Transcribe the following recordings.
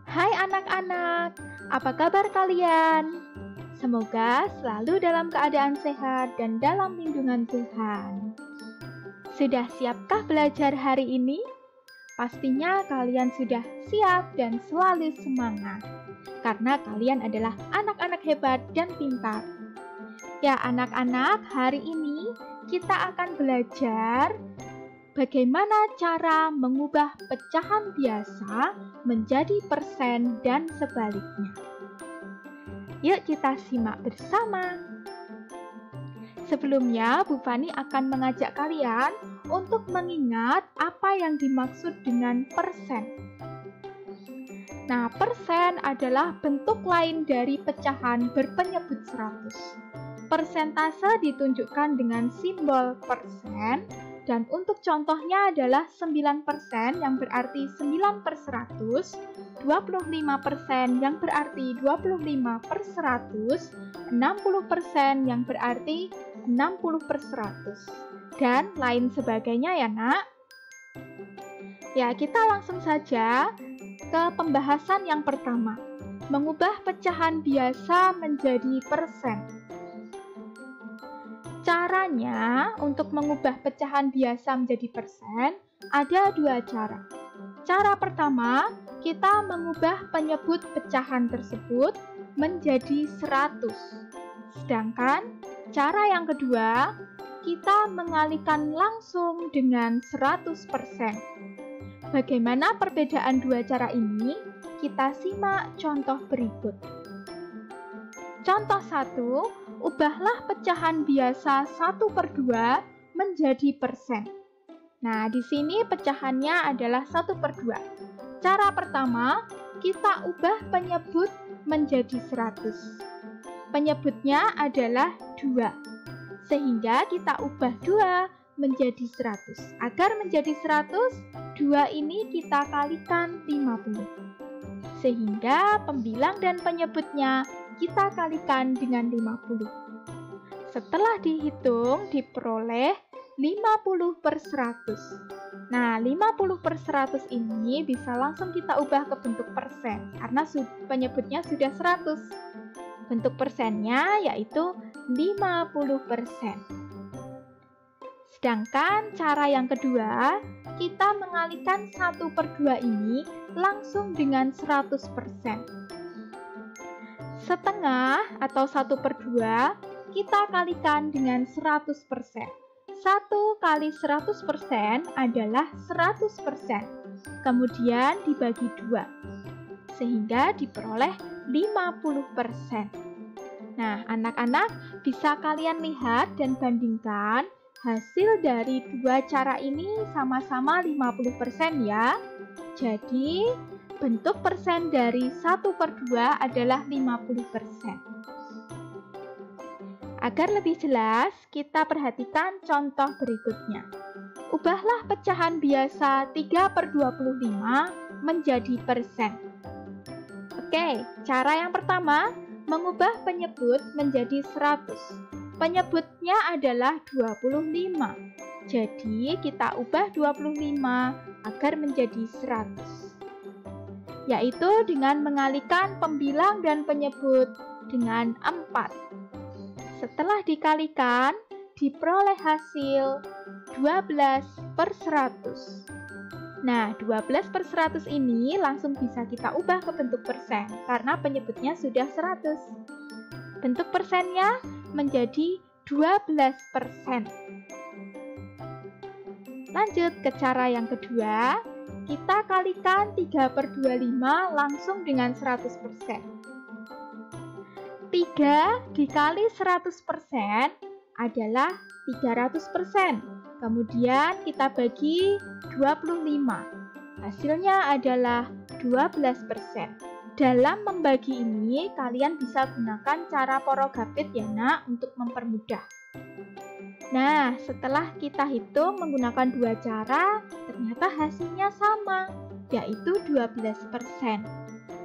Hai anak-anak, apa kabar kalian? Semoga selalu dalam keadaan sehat dan dalam lindungan Tuhan. Sudah siapkah belajar hari ini? Pastinya kalian sudah siap dan selalu semangat, karena kalian adalah anak-anak hebat dan pintar. Ya anak-anak, hari ini kita akan belajar bagaimana cara mengubah pecahan biasa menjadi persen dan sebaliknya. Yuk kita simak bersama. Sebelumnya, Bu Fani akan mengajak kalian untuk mengingat apa yang dimaksud dengan persen. Nah, persen adalah bentuk lain dari pecahan berpenyebut 100. Persentase ditunjukkan dengan simbol persen. Dan untuk contohnya adalah 9% yang berarti 9 per 100, 25% yang berarti 25 per 100, 60% yang berarti 60 per 100, dan lain sebagainya ya nak. Ya, kita langsung saja ke pembahasan yang pertama, mengubah pecahan biasa menjadi persen. Caranya untuk mengubah pecahan biasa menjadi persen ada dua cara. Cara pertama, kita mengubah penyebut pecahan tersebut menjadi 100. Sedangkan cara yang kedua, kita mengalihkan langsung dengan 100%. Bagaimana perbedaan dua cara ini? Kita simak contoh berikut. Contoh 1, ubahlah pecahan biasa 1/2 menjadi persen. Nah, di sini pecahannya adalah 1/2. Cara pertama, kita ubah penyebut menjadi 100. Penyebutnya adalah 2. Sehingga kita ubah 2 menjadi 100. Agar menjadi 100, 2 ini kita kalikan 50. Sehingga pembilang dan penyebutnya kita kalikan dengan 50. Setelah dihitung, diperoleh 50 per 100. Nah, 50 per 100 ini bisa langsung kita ubah ke bentuk persen, karena penyebutnya sudah 100. Bentuk persennya yaitu 50%. Sedangkan cara yang kedua, kita mengalihkan 1/2 ini langsung dengan 100%. Setengah atau 1/2 kita kalikan dengan 100%. 1 kali 100% adalah 100%. Kemudian dibagi 2. Sehingga diperoleh 50%. Nah, anak-anak bisa kalian lihat dan bandingkan hasil dari dua cara ini sama-sama 50% ya. Jadi, bentuk persen dari 1/2 adalah 50%. Agar lebih jelas, kita perhatikan contoh berikutnya. Ubahlah pecahan biasa 3/25 menjadi persen. Oke, cara yang pertama, mengubah penyebut menjadi 100. Penyebutnya adalah 25. Jadi, kita ubah 25 agar menjadi 100. Yaitu dengan mengalihkan pembilang dan penyebut dengan 4. Setelah dikalikan, diperoleh hasil 12 per 100. Nah, 12 per 100 ini langsung bisa kita ubah ke bentuk persen, karena penyebutnya sudah 100. Bentuk persennya menjadi 12%. Lanjut ke cara yang kedua. Kita kalikan 3/25 langsung dengan 100%. 3 dikali 100% adalah 300%. Kemudian kita bagi 25. Hasilnya adalah 12%. Dalam membagi ini, kalian bisa gunakan cara porogapit ya nak, untuk mempermudah. Nah, setelah kita hitung menggunakan dua cara, ternyata hasilnya sama, yaitu 12%.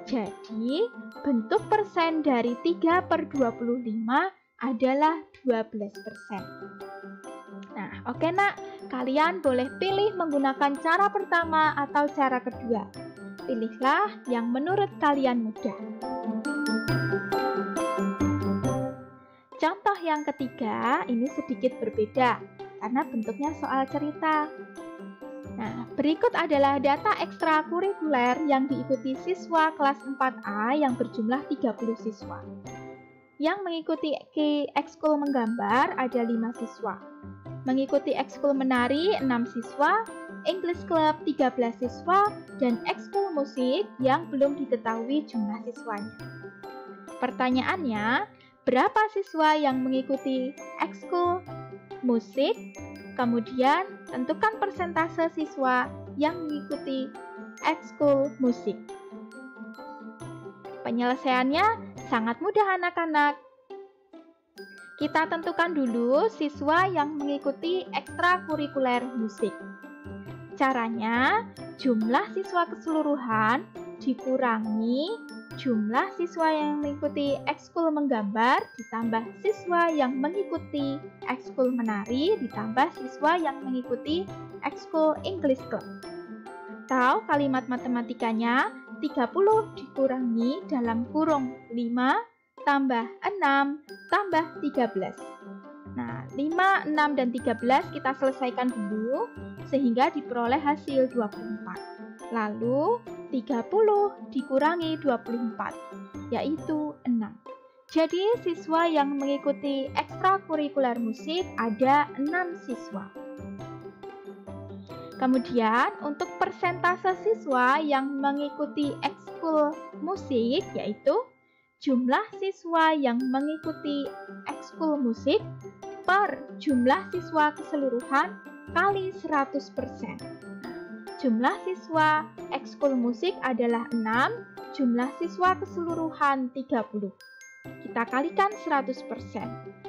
Jadi, bentuk persen dari 3/25 adalah 12%. Nah, oke nak, Kalian boleh pilih menggunakan cara pertama atau cara kedua. Pilihlah yang menurut kalian mudah. Contoh yang ketiga ini sedikit berbeda karena bentuknya soal cerita. Nah, berikut adalah data ekstrakurikuler yang diikuti siswa kelas 4A yang berjumlah 30 siswa. Yang mengikuti ekskul menggambar ada 5 siswa. Mengikuti ekskul menari 6 siswa, English Club 13 siswa, dan ekskul musik yang belum diketahui jumlah siswanya. Pertanyaannya, berapa siswa yang mengikuti ekskul musik? Kemudian, tentukan persentase siswa yang mengikuti ekskul musik. Penyelesaiannya sangat mudah anak-anak. Kita tentukan dulu siswa yang mengikuti ekstrakurikuler musik. Caranya, jumlah siswa keseluruhan dikurangi jumlah siswa yang mengikuti ekskul menggambar ditambah siswa yang mengikuti ekskul menari ditambah siswa yang mengikuti ekskul English Club. Atau kalimat matematikanya 30 dikurangi dalam kurung 5 tambah 6 tambah 13. Nah, 5, 6, dan 13 kita selesaikan dulu sehingga diperoleh hasil 24. Lalu 30 dikurangi 24 yaitu 6. Jadi siswa yang mengikuti ekstrakurikuler musik ada 6 siswa. Kemudian untuk persentase siswa yang mengikuti ekskul musik yaitu jumlah siswa yang mengikuti ekskul musik per jumlah siswa keseluruhan kali 100%. Jumlah siswa ekskul musik adalah 6, jumlah siswa keseluruhan 30. Kita kalikan 100%.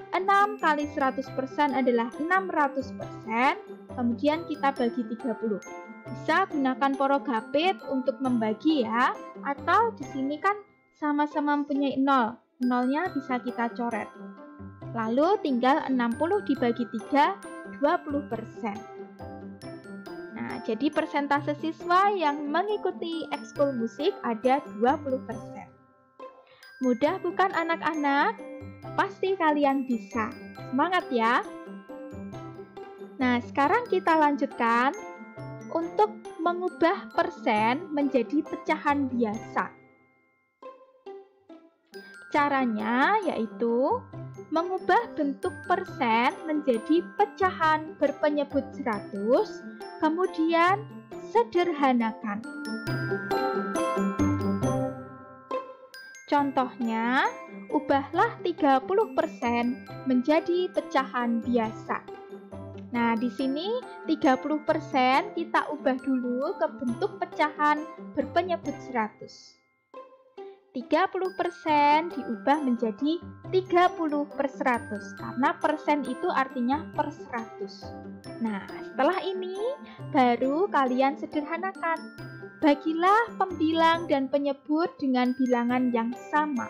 6 kali 100% adalah 600%, kemudian kita bagi 30. Bisa gunakan porogapit untuk membagi ya, atau di sini kan sama-sama mempunyai 0. Nolnya bisa kita coret. Lalu tinggal 60 dibagi 3, 20%. Nah, jadi persentase siswa yang mengikuti ekskul musik ada 20%. Mudah bukan anak-anak? Pasti kalian bisa. Semangat ya! Nah, sekarang kita lanjutkan untuk mengubah persen menjadi pecahan biasa. Caranya yaitu mengubah bentuk persen menjadi pecahan berpenyebut 100, kemudian sederhanakan. Contohnya, ubahlah 30% menjadi pecahan biasa. Nah, di sini 30% kita ubah dulu ke bentuk pecahan berpenyebut 100. 30% diubah menjadi 30/100 karena persen itu artinya per 100. Nah, setelah ini baru kalian sederhanakan. Bagilah pembilang dan penyebut dengan bilangan yang sama.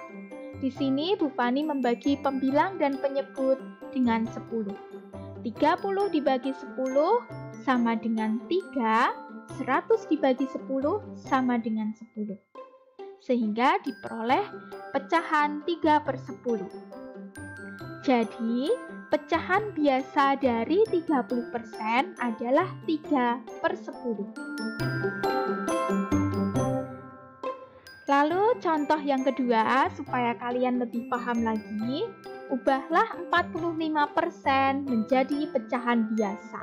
Di sini Bu Fani membagi pembilang dan penyebut dengan 10. 30 dibagi 10 sama dengan 3, 100 dibagi 10 sama dengan 10. Sehingga diperoleh pecahan 3/10. Jadi, pecahan biasa dari 30% adalah 3/10. Lalu contoh yang kedua, supaya kalian lebih paham lagi, ubahlah 45% menjadi pecahan biasa.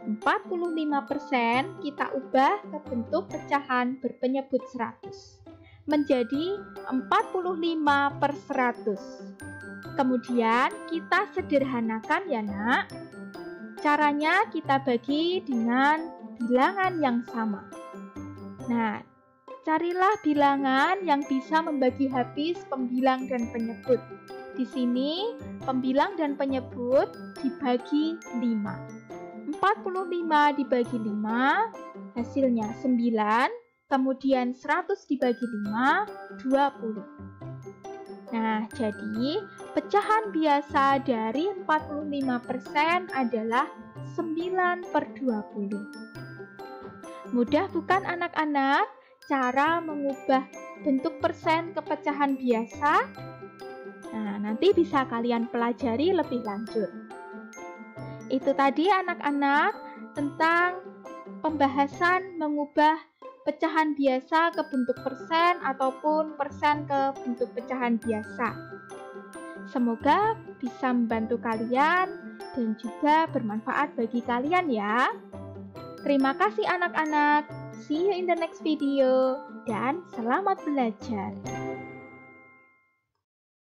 45% kita ubah ke bentuk pecahan berpenyebut 100. Menjadi 45/100. Kemudian kita sederhanakan ya nak. Caranya kita bagi dengan bilangan yang sama. Nah, carilah bilangan yang bisa membagi habis pembilang dan penyebut. Di sini pembilang dan penyebut dibagi 5. 45 dibagi 5 hasilnya 9. Kemudian 100 dibagi 5, 20. Nah, jadi pecahan biasa dari 45% adalah 9/20. Mudah bukan anak-anak cara mengubah bentuk persen ke pecahan biasa? Nah, nanti bisa kalian pelajari lebih lanjut. Itu tadi anak-anak tentang pembahasan mengubah pecahan biasa ke bentuk persen ataupun persen ke bentuk pecahan biasa. Semoga bisa membantu kalian dan juga bermanfaat bagi kalian ya. Terima kasih anak-anak. See you in the next video dan selamat belajar.